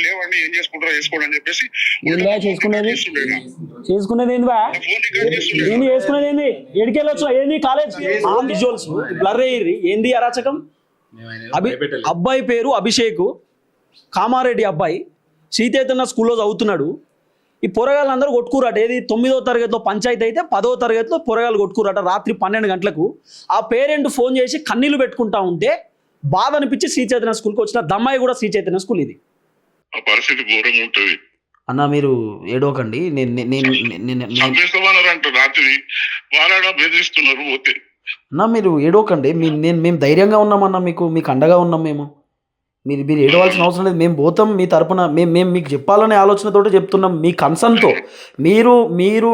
లేవండి ఏం చేసుకుంటారో చేసుకోండి అని చెప్పేసి చేసుకునేది ఏంది బా ఏంది చేసుకునేది ఏంది ఎడికెళ్ళొచ్చు ఏంది కాలేజ్ ఆ విజువల్స్ బ్లర్ అయ్యి ఏంది అరాచకం. అబ్బాయి పేరు అభిషేక్, కామారెడ్డి అబ్బాయి, శ్రీచైతన్య స్కూల్లో చదువుతున్నాడు. ఈ పొరగాళ్ళందరూ కొట్టుకురాట. ఏది 9వ తరగతిలో పంచాయతీ అయితే 10వ తరగతిలో పొరగాళ్ళు కొట్టుకురాట రాత్రి 12 గంటలకు. ఆ పేరెంట్ ఫోన్ చేసి కన్నీళ్లు పెట్టుకుంటా ఉంటే బాధ అనిపించి శ్రీచైతన్య స్కూల్కి వచ్చిన. దమ్మాయి కూడా శ్రీచైతన్య స్కూల్. ఇది పరిస్థితి ఘోరంగా ఉంటుంది అన్న. మీరు ఏడోకండి. రాత్రి బెదిరిస్తున్నారు పోతే అన్న మీరు ఏడోకండి. మేము ధైర్యంగా ఉన్నామన్నా, మీకు అండగా ఉన్నాం మేము. మీరు ఏడవలసిన అవసరం లేదు. మేము పోతాం మీ తరపున. మేము మీకు చెప్పాలనే ఆలోచనతో చెప్తున్నాం, మీ కన్సర్న్తో. మీరు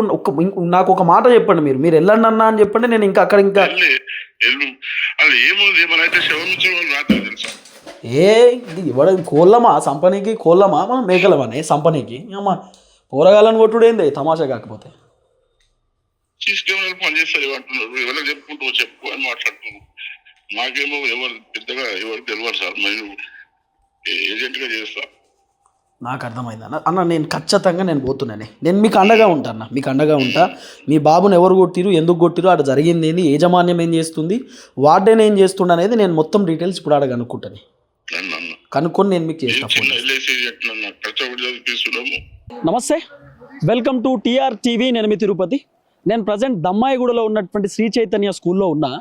నాకు ఒక మాట చెప్పండి. మీరు వెళ్ళండి అన్న అని చెప్పండి. నేను ఇంకా అక్కడ ఇంకా ఇది ఇవ్వడం కోళ్ళమా సంపనీకి, కోళ్ళమా మనం మేకలమనే సంపనీకి. అమ్మ పోరగాలని కొట్టుడేంది తమాషా కాకపోతే. చెప్పు అని మాట్లాడుతున్నాను. నాకేమో ఎవరు పెద్దగా ఎవరు తెలియదు సార్. నేను ఏజెంట్ గా చేస్తా. నాకు అర్థమైంది అన్న. నేను ఖచ్చితంగా పోతున్నానే. నేను మీకు అండగా ఉంటా అన్న, మీకు అండగా ఉంటా. మీ బాబుని ఎవరు కొట్టిరు, ఎందుకు కొట్టిరు, అక్కడ జరిగింది ఏంది, యాజమాన్యం ఏం చేస్తుంది, వార్డెన్ ఏం చేస్తుండ అనేది నేను మొత్తం డీటెయిల్స్ ఇప్పుడు ఆడ కనుక్కుంటాను. కనుక్కొని నేను మీకు చేస్తాను. నమస్తే, వెల్కమ్ టు టీఆర్ టీవీ. నేను మీ తిరుపతి. నేను ప్రజెంట్ దమ్మాయిగూడలో ఉన్నటువంటి శ్రీ చైతన్య స్కూల్లో ఉన్నా.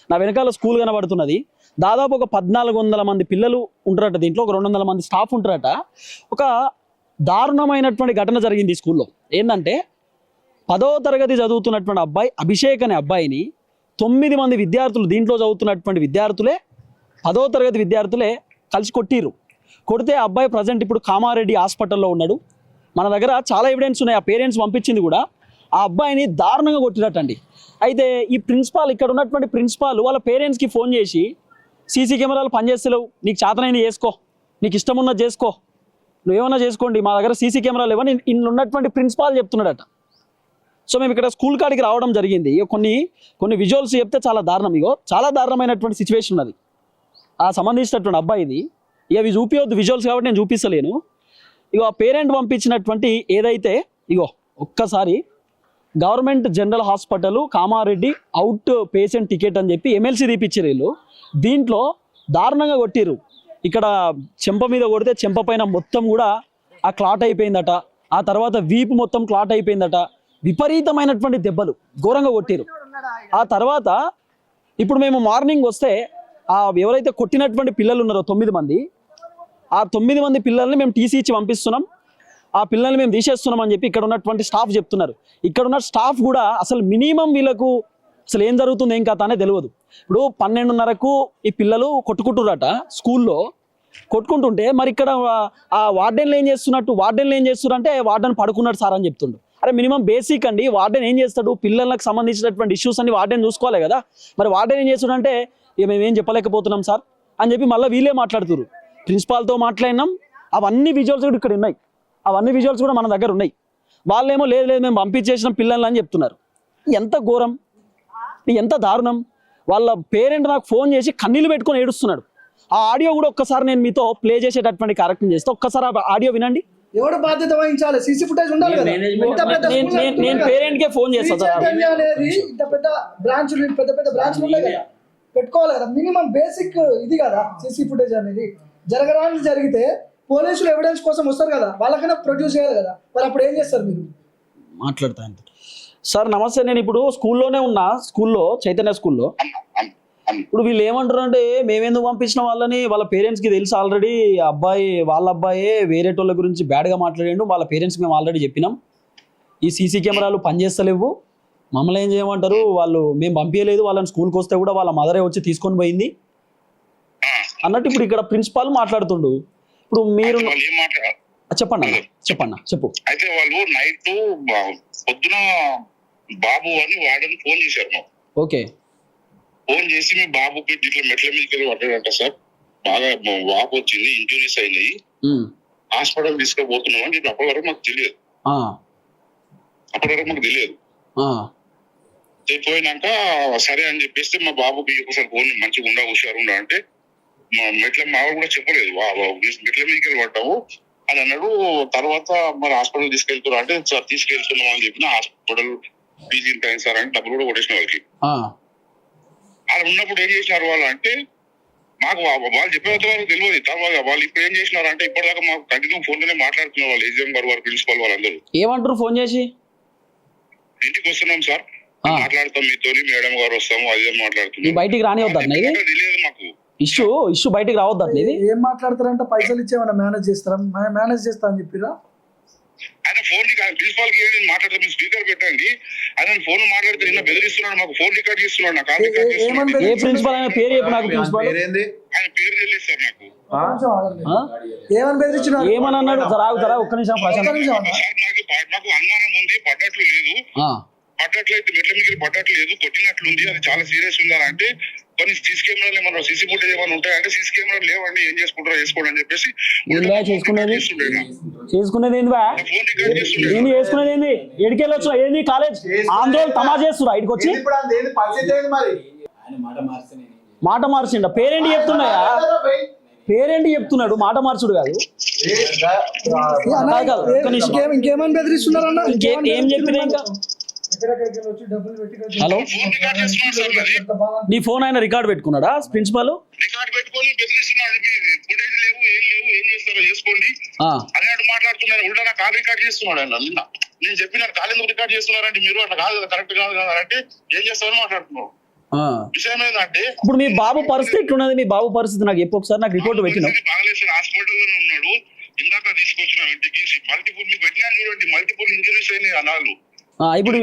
నా వెనకాల స్కూల్ కనబడుతున్నది. దాదాపు ఒక 1400 మంది పిల్లలు ఉంటారట. దీంట్లో ఒక 200 మంది స్టాఫ్ ఉంటారట. ఒక దారుణమైనటువంటి ఘటన జరిగింది ఈ స్కూల్లో. ఏంటంటే 10వ తరగతి చదువుతున్నటువంటి అబ్బాయి అభిషేక్ అనే అబ్బాయిని 9 మంది విద్యార్థులు, దీంట్లో చదువుతున్నటువంటి విద్యార్థులే, 10వ తరగతి విద్యార్థులే కలిసి కొట్టిరు. కొడితే ఆ అబ్బాయి ప్రజెంట్ ఇప్పుడు కామారెడ్డి హాస్పిటల్లో ఉన్నాడు. మన దగ్గర చాలా ఎవిడెన్స్ ఉన్నాయి. ఆ పేరెంట్స్ పంపించింది కూడా. ఆ అబ్బాయిని దారుణంగా కొట్టినట్టండి. అయితే ఈ ప్రిన్సిపాల్, ఇక్కడ ఉన్నటువంటి ప్రిన్సిపాల్ వాళ్ళ పేరెంట్స్కి ఫోన్ చేసి, సీసీ కెమెరాలు పనిచేస్తలేవు, నీకు చేతనైనా చేసుకో, నీకు ఇష్టం ఉన్నది చేసుకో, నువ్వేమన్నా చేసుకోండి, మా దగ్గర సీసీ కెమెరాలు ఇవ్వని ఇన్ని ఉన్నటువంటి ప్రిన్సిపాల్ చెప్తున్నాడట. సో మేము ఇక్కడ స్కూల్ కాడికి రావడం జరిగింది. కొన్ని విజువల్స్ చెప్తే చాలా దారుణం. చాలా దారుణమైనటువంటి సిచ్యువేషన్ ఉన్నది. ఆ సంబంధించినటువంటి అబ్బాయిది. అవి చూపించవద్దు విజువల్స్ కాబట్టి నేను చూపిస్తలేను. ఆ పేరెంట్ పంపించినటువంటి ఏదైతే ఒక్కసారి government general hospital Kamareddy out patient ticket అని చెప్పి ఎమ్మెల్సీ తీపిచ్చారు వీళ్ళు. దీంట్లో దారుణంగా కొట్టిరు. ఇక్కడ చెంప మీద కొడితే చెంప పైన మొత్తం కూడా ఆ క్లాట్ అయిపోయిందట. ఆ తర్వాత వీపు మొత్తం క్లాట్ అయిపోయిందట. విపరీతమైనటువంటి దెబ్బలు ఘోరంగా కొట్టిరు. ఆ తర్వాత ఇప్పుడు మేము మార్నింగ్ వస్తే ఎవరైతే కొట్టినటువంటి పిల్లలు ఉన్నారో 9 మంది, ఆ 9 మంది పిల్లల్ని మేము టీసీ ఇచ్చి పంపిస్తున్నాం, ఆ పిల్లల్ని మేము తీసేస్తున్నాం అని చెప్పి ఇక్కడ ఉన్నటువంటి స్టాఫ్ చెప్తున్నారు. ఇక్కడ ఉన్న స్టాఫ్ కూడా అసలు మినిమం వీళ్ళకు అసలు ఏం జరుగుతుంది ఏం కథ అనేది తెలియదు. ఇప్పుడు 12:30కు ఈ పిల్లలు కొట్టుకుంటున్నారట స్కూల్లో. కొట్టుకుంటుంటే మరి ఇక్కడ ఆ వార్డెన్లు ఏం చేస్తున్నారు అంటే వార్డెన్ పడుకున్నాడు సార్ అని చెప్తుండు. అరే మినిమం బేసిక్ అండి. వార్డెన్ ఏం చేస్తాడు, పిల్లలకు సంబంధించినటువంటి ఇష్యూస్ అన్ని వార్డెన్ చూసుకోవాలి కదా. మరి వార్డెన్ ఏం చేస్తాడంటే మేమేం చెప్పలేకపోతున్నాం సార్ అని చెప్పి మళ్ళీ వీళ్ళే మాట్లాడుతున్నారు. ప్రిన్సిపాల్తో మాట్లాడినాం. అవన్నీ విజువల్స్ కూడా ఇక్కడ ఉన్నాయి. అవన్నీ విజువల్స్ కూడా మన దగ్గర ఉన్నాయి. వాళ్ళేమో లేదు మేము పంపించేసిన పిల్లలు అని చెప్తున్నారు. ఎంత ఘోరం, ఎంత దారుణం. వాళ్ళ పేరెంట్ నాకు ఫోన్ చేసి కన్నీళ్ళు పెట్టుకొని ఏడుస్తున్నాడు. ఆ ఆడియో కూడా ఒక్కసారి నేను మీతో ప్లే చేసేటటువంటి కార్యక్రమం చేస్తే ఒక్కసారి ఆ ఆడియో వినండి. ఎవరు బాధ్యత వహించాలి? సీసీ ఫుటేజ్ ఉండాలి కదా. నేను పేరెంట్ కే ఫోన్ చేస్తాను. ఇంత పెద్ద బ్రాంచ్లు, పెద్ద బ్రాంచ్లు ఉన్నాయి కదా, పెట్టుకోవాలి కదా. మినిమం బేసిక్ ఇది కదా సీసీ ఫుటేజ్ అనేది. జరగడానికి జరిగితే పోలీసులు ఎవిడెన్స్ కోసం వస్తారు కదా, వాళ్ళకైనా ప్రొడ్యూస్ చేయాలి కదా. మరి అప్పుడు ఏం చేస్తారు మీరు? మాట్లాడతాను సార్. నమస్తే. నేను ఇప్పుడు స్కూల్లోనే ఉన్నా, స్కూల్లో చైతన్య స్కూల్లో. ఇప్పుడు వీళ్ళు ఏమంటారు అంటే మేమెందుకు పంపించిన వాళ్ళని, వాళ్ళ పేరెంట్స్కి తెలుసు ఆల్రెడీ. వాళ్ళ అబ్బాయే వేరే వాళ్ళ గురించి బ్యాడ్గా మాట్లాడిండు. వాళ్ళ పేరెంట్స్కి మేము ఆల్రెడీ చెప్పినాం, ఈ సీసీ కెమెరాలు పనిచేస్తలేవు, మమ్మల్ని ఏం చేయమంటారు, వాళ్ళు మేము పంపించలేదు, వాళ్ళని స్కూల్కి వస్తే కూడా వాళ్ళ మదరే వచ్చి తీసుకొని పోయింది అన్నట్టు ఇప్పుడు ఇక్కడ ప్రిన్సిపాల్ మాట్లాడుతుండు. ఇప్పుడు మీరు చెప్పండి చెప్పు. అయితే వాళ్ళు నైట్ పొద్దున బాబు అని వాడని ఫోన్ చేశారు మాకు. ఓకే. ఫోన్ చేసి మీ బాబుకి ఇట్లా మెట్ల మీదకి వెళ్ళి పడ్డాడంట సార్, బాగా వాపు వచ్చింది, ఇంజురీస్ అయినాయి, హాస్పిటల్ తీసుకుపోతున్నాం అని చెప్పి అప్పటి వరకు మాకు తెలియదు. పోయినాక సరే అని చెప్పేస్తే మా బాబుకి ఒకసారి ఫోన్ మంచిగా హుషారు అంటే మెట్ల మా కూడా చెప్పలేదు, మెట్ల మీదకి వెళ్ళి పడ్డాము, అని అన్నాడు. తర్వాత మరి హాస్పిటల్ తీసుకెళ్తున్నారు అంటే సార్ తీసుకెళ్తున్నాం అని చెప్పిన హాస్పిటల్ ఫీజు ఇంత అయింది సార్ అంటే డబ్బులు కూడా కొట్టేసిన వాళ్ళకి. అలా ఉన్నప్పుడు ఏం చేసినారు వాళ్ళు అంటే మాకు వాళ్ళు చెప్పే వరకు తెలియదు. తర్వాత వాళ్ళు ఇప్పుడు ఏం చేసినారు అంటే ఇప్పటిదాకా మాకు కంటిన్యూ ఫోన్ లోనే మాట్లాడుతున్నారు వాళ్ళు ఎగ్జామ్ గారు వారు ప్రిన్సిపల్ వాళ్ళందరూ. ఏమంటారు ఫోన్ చేసి? ఇంటికి వస్తున్నాం సార్ మాట్లాడతాం మీతో, మేడం గారు వస్తాము అదే మాట్లాడుతున్నాం. బయటికి రానివద్దు తెలియదు మాకు ఇష్యూ బయటికి రావద్దు. ఏం మాట్లాడతారంటే పైసలు ఇచ్చేమన్నా మేనేజ్ చేస్తారా? మేనేజ్ చేస్తా అని చెప్పిరా. ఆయన ఫోన్ ప్రిన్సిపాల్ కి మాట్లాడతాం మీరు స్పీకర్ పెట్టండి. ఆయన ఫోన్ మాట్లాడితే నిన్న బెదిరిస్తున్నాడు, మాకు ఫోన్ రికార్డ్ చేస్తున్నాడు, నాకు కాల్ రికార్డ్ చేస్తున్నాడు. ఏ ప్రిన్సిపల్ ఆయన పేరు చెప్పు నాకు. ప్రిన్సిపల్ ఆయన పేరు తెలియదు సార్ నాకు. ఏమని బెదిరించినారు? ఏమని అన్నాడు? జరా ఒక్క నిమిషం ప్రశాంత్. మాకు అనుమానం ఉంది, పడ్డట్లు లేదు, పడ్డట్లు అయితే మెట్ల మీద పడ్డట్లు లేదు, కొట్టినట్లుంది, అది చాలా సీరియస్ ఉందా అంటే కొన్ని సీసీ కెమెరాలు ఏమన్నా సీసీ ఫుటేజ్ ఏమైనా ఉంటాయంటే సీసీ కెమెరాలు లేవండి, ఏం చేసుకుంటారో చేసుకోండి అని చెప్పేసి చేసుకునేది ఏంది బా? ఏంది చేసుకునేది ఏంది? ఎడికెళ్ళొచ్చు ఏంది? కాలేజ్ ఆందోళన తమా చేస్తురా ఇటుకు వచ్చి మాట మార్చిండ. పేరేంటి చెప్తున్నాయా? పేరేంటి చెప్తున్నాడు? మాట మార్చుడు కాదు. ఇంకేమని బెదిరిస్తున్నారన్నా? ఏం చెప్పినా ఇంకా? హలో, నీ ఫోన్ ఆయన రికార్డ్ పెట్టుకున్నాడా ప్రిన్సిపాల్? రికార్డ్ పెట్టుకొని బెదిరిస్తున్నాడు, ఫుటేజ్ లేవు ఏం లేవు, ఏం చేస్తారో చేసుకోండి అన్నట్టు మాట్లాడుతున్నారు. ఉల్టా నా కాల్ రికార్డ్ చేస్తున్నాడు ఆయన. నిన్న నేను చెప్పిన కాల్ ఎందుకు రికార్డ్ చేస్తున్నారంటే మీరు అట్లా కాదు కదా, కరెక్ట్ కాదు కదా అంటే ఏం చేస్తారని మాట్లాడుతున్నారు. విషయం ఏంటంటే ఇప్పుడు మీ బాబు పరిస్థితి ఎట్లున్నది? మీ బాబు పరిస్థితి నాకు చెప్పు ఒకసారి. నాకు రిపోర్ట్ పెట్టినా బాగలేసాడు, హాస్పిటల్లోనే ఉన్నాడు. ఇందాక తీసుకొచ్చిన ఇంటికి మల్టిపుల్ మీకు పెట్టినా చూడండి, మల్టిపుల్ ఇంజరీస్ అయినాయి అనాలు. ఇప్పుడు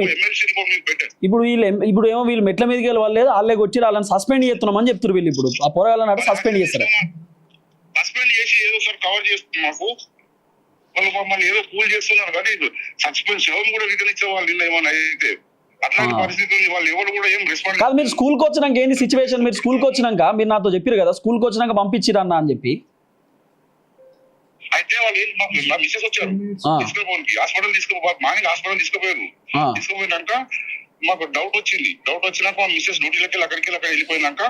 ఏమో వీళ్ళు మెట్ల మీదకి వెళ్ళి వాళ్ళు వాళ్ళే వచ్చి వాళ్ళని సస్పెండ్ చేస్తున్నామని చెప్తారు వీళ్ళు. ఇప్పుడు ఆ పోరగాళ్ళని సస్పెండ్ చేస్తారు. సస్పెండ్ చేసి ఏదో సార్ కవర్ చేస్తుంది మాకు, వాళ్ళు మమ్మల్ని ఏదో కూల్ చేస్తున్నారు కానీ సస్పెండ్ సెవెన్ కూడా రిటర్న్ ఇచ్చే వాళ్ళు నిన్న ఏమన్నా అయితే అట్లాంటి పరిస్థితి ఉంది. వాళ్ళు ఎవరు కూడా ఏం రెస్పాండ్ కాదు. మీరు స్కూల్కి వచ్చినాక ఏంది సిచ్యువేషన్? మీరు స్కూల్కి వచ్చినాక మీరు నాతో చెప్పారు కదా స్కూల్కి వచ్చినాక పంపించిరన్నా అని చెప్పి. అయితే వాళ్ళు ఏం మా మిస్సెస్ వచ్చారు తీసుకోపోయి హాస్పిటల్ మార్నింగ్ హాస్పిటల్ తీసుకుపోయారు. తీసుకుపోయినాక మాకు డౌట్ వచ్చినాక మా మిస్సెస్ డ్యూటీలకి అక్కడికి అక్కడ వెళ్ళిపోయినాక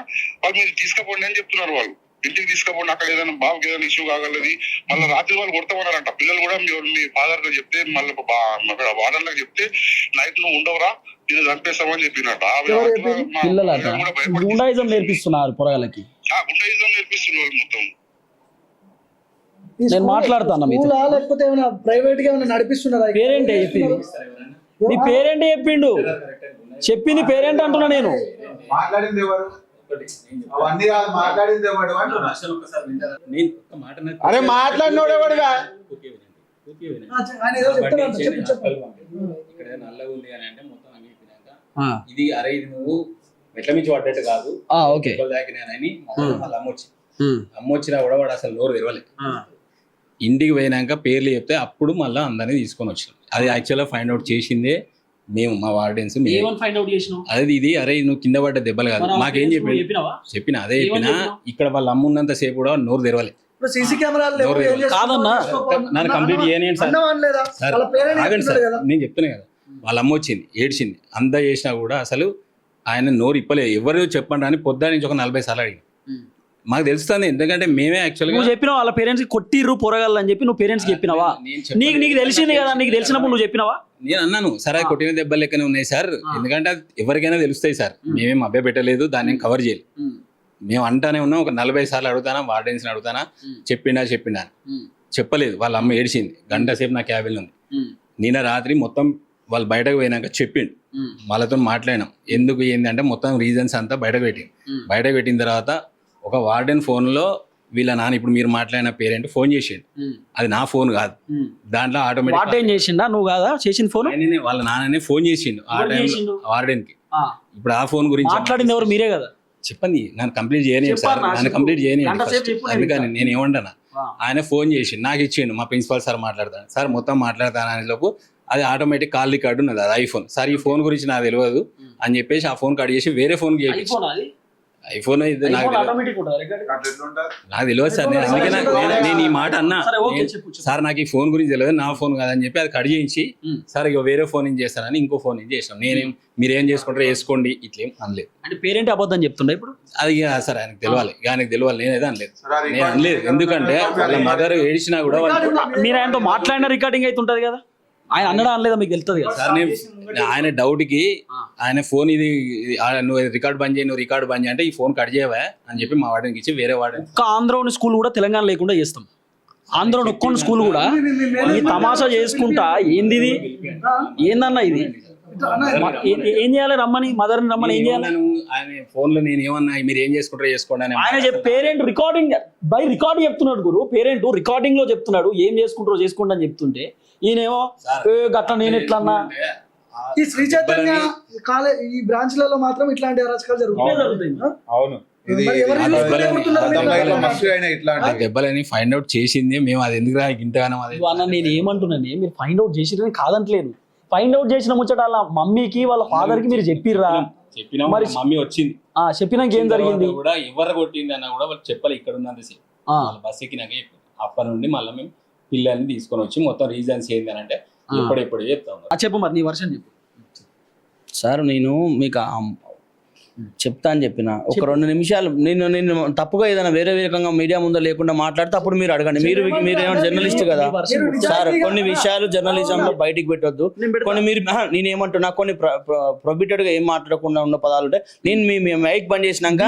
వాళ్ళు మీరు తీసుకుపోండి అని చెప్తున్నారు. వాళ్ళు ఇంటికి తీసుకుపోండి, అక్కడ ఏదైనా బాబుకి ఏదైనా ఇష్యూ కాగలది. మళ్ళీ రాత్రి వాళ్ళు కొడతామన్నారంట. పిల్లలు కూడా మీ ఫాదర్ గా చెప్తే మళ్ళీ వార్డర్లకు చెప్తే నైట్ నువ్వు ఉండవురా నేను చంపేస్తామని చెప్పినట్ట. గుండాయిజం నేర్పిస్తున్నారు పొరగాళ్ళకి. గుండాయిజం నేర్పిస్తున్నారు మొత్తం. నేను మాట్లాడతాను లేకపోతే ఏమైనా ప్రైవేట్ గా ఏమైనా నడిపిస్తున్నారా? పేరేంటే చెప్పింది? నీ పేరేంటే చెప్పిండు? చెప్పింది పేరేంటి అంటున్నా నేను. మాట్లాడింది ఎవరు? అవన్నీ కాదు, మాట్లాడింది ఎవడు అంటున్నా. అరే మాట్లాడినోడు ఎవడుగా? ఇక్కడ నల్లగా ఉంది అని అంటే మొత్తం అన్ని ఇది అరే ఇది నువ్వు మెట్ల మించి పడ్డట్టు కాదు దాకినానని అమ్మ వచ్చినా కూడా వాడు అసలు నోరు తెరవలేదు. ఇంటికి పోయినాక పేర్లు చెప్తే అప్పుడు మళ్ళీ అందరినీ తీసుకొని వచ్చినాం. అది యాక్చువల్గా ఫైండ్ అవుట్ చేసిందే మేము, మా వార్డెన్స్. అది ఇది అరే నువ్వు కింద పడ్డ దెబ్బలు కాదు మాకేం చెప్పిన అదే చెప్పినా. ఇక్కడ వాళ్ళ అమ్మ ఉన్నంత సేపు కూడా నోరు తెరవలేదు. నన్ను కంప్లీట్ చేయనియండి సార్. ఆగండి సార్, నేను చెప్తున్నా కదా. వాళ్ళ అమ్మ వచ్చింది ఏడ్చింది అంతా చేసినా కూడా అసలు ఆయన నోరు ఇప్పలేదు. ఎవరు చెప్పండి అని పొద్దున్న నుంచి ఒక 40 సార్లు అడిగి మాకు తెలుస్తుంది. ఎందుకంటే మేమే యాక్చువల్గా చెప్పినావు వాళ్ళ పేరెంట్స్ కొట్టిర్రు పొరగాళ్ళు అని చెప్పి నువ్వు పేరెంట్స్ చెప్పినావా? నీకు తెలిసింది కదా, నీకు తెలిసినప్పుడు నువ్వు చెప్పినావా? నేను అన్నాను సార్ అది కొట్టిన దెబ్బలు లెక్కనే ఉన్నాయి సార్, ఎందుకంటే అది ఎవరికైనా తెలుస్తాయి సార్, మేమేం అబ్బాయి పెట్టలేదు, దాన్ని ఏం కవర్ చేయలేదు. మేము అంటానే ఉన్నాం. ఒక 40 సార్లు అడుగుతానా, వార్డెన్స్ని అడుగుతానా, చెప్పిండా చెప్పలేదు. వాళ్ళ అమ్మ ఏడిచింది. గంట సేపు నా క్యాబిన్ ఉంది. నిన్న రాత్రి మొత్తం వాళ్ళు బయటకు పోయినాక చెప్పిండు, వాళ్ళతో మాట్లాడినాం. ఎందుకు ఏంది అంటే మొత్తం రీజన్స్ అంతా బయటకు పెట్టిన తర్వాత ఒక వార్డెన్ ఫోన్లో వీళ్ళ నాన్న ఇప్పుడు మీరు మాట్లాడిన పేరెంట్ ఫోన్ చేసిండు. అది నా ఫోన్ కాదు, దాంట్లో ఆటోమేటిక్ చేసిండా నువ్వు కాదా చేసిన ఫోన్? వాళ్ళ నాన్ననే ఫోన్ చేసిండు ఆ టైంలో వార్డెన్ కి. ఇప్పుడు ఆ ఫోన్ గురించి మాట్లాడింది ఎవరు? మీరే కదా. చెప్పండి, నన్ను కంప్లీట్ చేయనియండి సార్, నన్ను కంప్లీట్ చేయనియండి. అందుకని నేను ఏమంటానా, ఆయన ఫోన్ చేసి నాకు ఇచ్చిండు, మా ప్రిన్సిపాల్ సార్ మాట్లాడతాను సార్ మొత్తం మాట్లాడతాను అనే లోపు అది ఆటోమేటిక్ కాల్ రికార్డు ఉన్నది. అది ఐఫోన్ సార్, ఈ ఫోన్ గురించి నాకు తెలియదు అని చెప్పేసి ఆ ఫోన్ కట్ చేసి వేరే ఫోన్ చేసి ఐఫోన్ ఇది నాకు తెలియదు. ఆటోమేటిక్ ఉంటుంది రికార్డింగ్. అట్లా ఎట్లుంటది? నాకు తెలియదు సార్, నేను అందుకే నేను ఈ మాట అన్నా. సరే, ఓకే, చెప్పు. సార్ నాకు ఈ ఫోన్ గురించి తెలియదు, నా ఫోన్ కాదని చెప్పి అది కట్ చేయించి సార్ ఇక వేరే ఫోన్ ఏం చేస్తానని ఇంకో ఫోన్ ఏం చేసినాం. నేనేం మీరేం చేసుకుంటారో వేసుకోండి ఇట్లేం అనలేదు. అంటే పేరెంట్ అబద్ధం చెప్తుండే ఇప్పుడు. అది ఇక సార్ ఆయనకు తెలియాలి, ఆయనకు తెలియాలి, నేనైతే అనలేదు. నేను అనలేదు, ఎందుకంటే వాళ్ళ మదర్ ఏడిచినా కూడా వాళ్ళు మీరు ఆయనతో మాట్లాడిన రికార్డింగ్ అయితే ఉంటది కదా, ఆయన అన్నడా అనలేదా మీకు తెలుస్తుంది కదా. సార్ ఆయన డౌట్ కి ఆయన ఫోన్ ఇది నువ్వు రికార్డ్ బంద్ చేయి, నువ్వు రికార్డ్ బంద్ చేయి అంటే ఈ ఫోన్ కట్ చేయవా అని చెప్పి మా వాడికి ఇచ్చి వేరే వాడిని ఒక్క ఆంధ్రోని స్కూల్ కూడా తెలంగాణ లేకుండా చేస్తాం. ఆంధ్రోని ఒక్కొని స్కూల్ కూడా ఈ తమాషా చేసుకుంటా ఏంది ఇది, ఏందన్నా ఇది, ఏం చేయాలి రమ్మని మదర్ని రమ్మని ఏం చేయాలి. ఆయన ఫోన్ లో నేను ఏమన్నా మీరు ఏం చేసుకుంటారో చేసుకోండి అని ఆయన పేరెంట్ రికార్డింగ్ బై రికార్డ్ చెప్తున్నాడు గురు, పేరెంట్ రికార్డింగ్ లో చెప్తున్నాడు ఏం చేసుకుంటారో చేసుకోండి అని చెప్తుంటే ఈయనేమో గట్ల నేను ఎట్లా అన్నా. ఈ శ్రీ చైతన్య కాలేజ్ ఈ బ్రాంచ్లలో మాత్రం ఇట్లాంటి అరాచకాలు జరుగుతాయి. అవును, ఇది మరి ఎవరు ఆ use దెబ్బలని- చేస్తున్నారు? ఆ దెబ్బలని మస్తు అయినాయి ఇట్లాంటి. దెబ్బలని ఫైండ్ అవుట్ చేసింది మేము, అది ఎందుకు ఇంతగానో అది అన్న నేను ఏమంటున్నాను, మీరు ఫైండ్ అవుట్ చేసిరని కాదంటలేదు, ఫైండ్ అవుట్ చేసిన ముచ్చట వాళ్ళ మమ్మీకి వాళ్ళ ఫాదర్ కి మీరు చెప్పిర్రా? చెప్పినా మరి మమ్మీ వచ్చింది, చెప్పినాక ఏం జరిగింది కూడా ఎవరు కొట్టింది అన్న కూడా వాళ్ళు చెప్పాలి, ఇక్కడ ఉన్నంతసేపు వాళ్ళ బస్ ఎక్కినాక చెప్పారు. అప్పటి నుండి మళ్ళీ మేము పిల్లల్ని తీసుకొని వచ్చి మొత్తం రీజన్స్ ఏంటి అని అంటే ఎప్పుడెప్పుడు చెప్తాం. చెప్పు మరి నీ వర్షన్ చెప్పు. సార్ నేను మీకు చెప్తా అని చెప్పిన ఒక 2 నిమిషాలు నేను తప్పుగా ఏదైనా వేరే రకంగా మీడియా ముందు లేకుండా మాట్లాడితే అప్పుడు మీరు అడగండి. మీరు ఏమైనా జర్నలిస్ట్ కదా సార్, కొన్ని విషయాలు జర్నలిజంలో బయటికి పెట్టొద్దు. కొన్ని మీరు నేనేమంటున్నా కొన్ని ప్రొబిటెడ్ గా ఏం మాట్లాడకుండా ఉన్న పదాలు ఉంటాయి. నేను మీ మైక్ బంద్ చేసినాక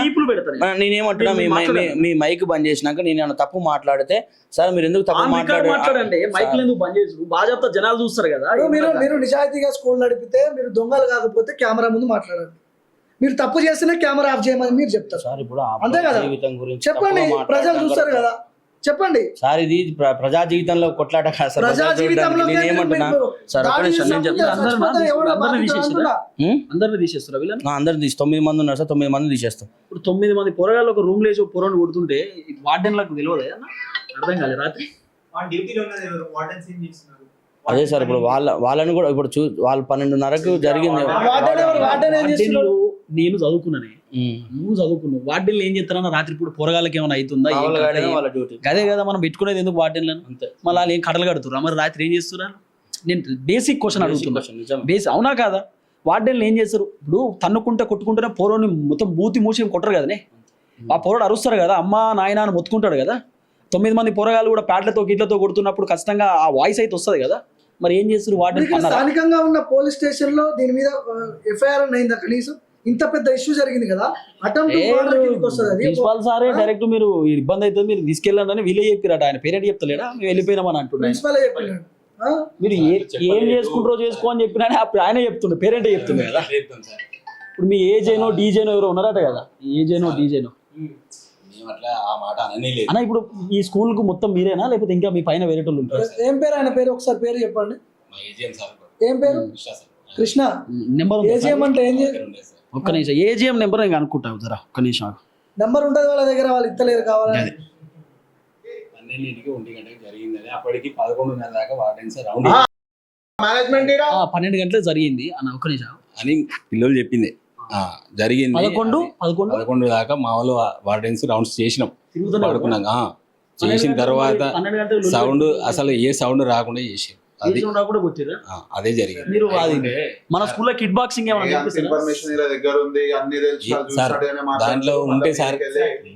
నేనేమంటున్నా మీ మైక్ బంద్ చేసినాక నేను ఏమైనా తప్పు మాట్లాడితే సార్ మీరు ఎందుకు తప్పు మాట్లాడండి, మైక్ ఎందుకు బంద్ చేసి బాధ్యత జనాలు చూస్తారు కదా. మీరు నిజాయితీగా స్కూల్ నడిపితే మీరు దొంగలు కాకపోతే కెమెరా ముందు మాట్లాడండి. మీరు తప్పు చేస్తేనే కెమెరా ఆఫ్ చేయమని మీరు చెప్తారు సార్. ఇప్పుడు అంతే కదా, జీవితం గురించి చెప్పండి, ప్రజలు చూస్తారు కదా, చెప్పండి సార్. ఇది ప్రజా జీవితంలో కొట్లాట కాదు సార్. ప్రజా జీవితంలో నేను ఏమంటున్నా సార్, ఒక నిమిషం నేను చెప్తాను. అందరిని తీసేస్తారు వీళ్ళని. అందరు 9 మంది ఉన్నారు సార్, 9 మంది తీసేస్తాం. ఇప్పుడు 9 మంది పొరగాళ్ళు ఒక రూమ్ లేచి పొరను కొడుతుంటే వార్డెన్లకు తెలియదు అర్థం కాదు. రాత్రి అదే సార్, ఇప్పుడు వాళ్ళని కూడా ఇప్పుడు వాళ్ళు 12:30కు జరిగింది. నేను చదువుకున్నానే, నువ్వు చదువుకున్నావు, వార్డెన్లు ఏం చేస్తారన్నా రాత్రి ఇప్పుడు పొరగాళ్ళకి ఏమైనా అవుతుందా? అదే కదా మనం పెట్టుకునేది ఎందుకు వార్డెన్లను. మళ్ళీ వాళ్ళు ఏం కడలు కడుతున్నారు, మరి రాత్రి ఏం చేస్తున్నారు? నేను బేసిక్ క్వశ్చన్ అడుగుతున్నా, అవునా కాదా? వార్డెన్లు ఏం చేస్తారు? ఇప్పుడు తన్నుకుంటే కొట్టుకుంటేనే పొరని మొత్తం మూతి మూసి కొట్టరు కదనే, ఆ పొరడు అరుస్తారు కదా, అమ్మ నాయన అని మొత్తుకుంటాడు కదా. 9 మంది పొరగాళ్ళు కూడా ప్యాడ్లతో గిట్లతో కొడుతున్నప్పుడు ఖచ్చితంగా ఆ వాయిస్ అయితే వస్తుంది కదా. మరి ఏం చేస్తారు వార్డెన్? స్థానికంగా ఉన్న పోలీస్ స్టేషన్ లో దీని మీద ఎఫ్ఐఆర్ అయిందా? కనీసం ఇంత పెద్ద ఇష్యూ జరిగింది కదా, ప్రిన్సిపాల్ సారే డైరెక్ట్ మీరు ఇబ్బంది అవుతుంది మీరు తీసుకెళ్ళండి అని వీళ్ళే చెప్పారట. ఆయన పేరెంట్ చెప్తలేడా మేము వెళ్ళిపోయినామని అంటున్నాను. ప్రిన్సిపాలే చెప్పినాడు. మీరు ఏం చేసుకుంటారో చేసుకో అని చెప్పినా ఆయనే చెప్తుండే, పేరెంటే చెప్తుండే కదా. ఇప్పుడు మీ ఏజేనో డీజేనో ఎవరో ఉన్నారట కదా, ఏజేనో డీజేనో అన్న. ఇప్పుడు ఈ స్కూల్ కు మొత్తం మీరేనా లేకపోతే ఇంకా మీ పైన వేరే వాళ్ళు ఉంటారు? ఏం పేరు ఆయన పేరు? ఒకసారి పేరు చెప్పండి. ఏం పేరు? కృష్ణ. నెంబర్ ఏజిఎం అంటే ఏం ఒక్క నిమిషం, ఏజిఎం నెంబర్ ఇంకా అనుకుంటావు జరా, ఒక్క నిమిషం నెంబర్ ఉంటుంది వాళ్ళ దగ్గర, వాళ్ళు ఇస్తలేరు కావాలని. 12కి 1 గంటకి జరిగింది, అప్పటికి 11:30 దాకా వార్డెన్స్ రౌండ్ మేనేజ్మెంట్ 12 గంటలకు జరిగింది అన్న. ఒక్క నిమిషం అని పిల్లలు చెప్పింది జరిగింది. 11 దాకా మా వాళ్ళు వార్డెన్స్ రౌండ్స్ చేసినాం, పడుకున్నాక చేసిన తర్వాత సౌండ్ అసలు ఏ సౌండ్ రాకుండా చేసాం. అది అదే జరిగింది. మీరు మన స్కూల్లో కిడ్ బాక్సింగ్ ఇన్ఫర్మేషన్ ఇలా దగ్గర ఉంది, అన్ని తెలుసు సార్. దాంట్లో ఉంటే సార్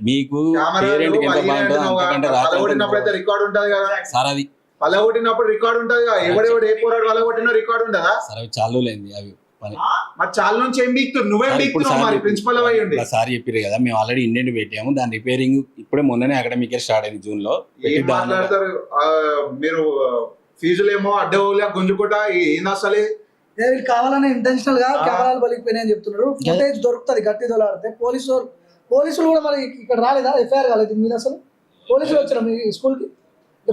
మీకు పేరెంట్ ఎంత బాగుంటుందో అంతకంటే రాత్రి రికార్డ్ ఉంటది కదా సార్. అది పలగొట్టినప్పుడు రికార్డ్ ఉంటది కదా, ఎవడెవడు ఏ పోరాడు పలగొట్టిన రికార్డ్ ఉంటదా సార్? అవి చాలు లేండి అవి పని. మరి చాలా నుంచి ఏం బీక్తున్నారు, నువ్వేం బీక్తున్నావు? మరి ప్రిన్సిపల్ అయి ఉండి సార్ చెప్పారు కదా, మేము ఆల్రెడీ ఇండియన్ పెట్టాము, దాని రిపేరింగ్ ఇప్పుడే మొన్ననే అకాడమిక్ ఇయర్ స్టార్ట్ అయింది జూన్ లో. ఏం మాట్లాడతారు మీరు? ఫీజులు ఏమో అడ్డగోలుగా గుంజుకుంటా ఏంది అసలే? వీళ్ళు కావాలని ఇంటెన్షనల్ గా కెమెరాలు పలికిపోయినాయని చెప్తున్నారు. ఫుటేజ్ దొరుకుతుంది గట్టి దొలాడితే. పోలీసులు కూడా మరి ఇక్కడ రాలేదా? ఎఫ్ఐఆర్ కాలేదు మీద అసలు? పోలీసులు వచ్చారా మీ స్కూల్ కి?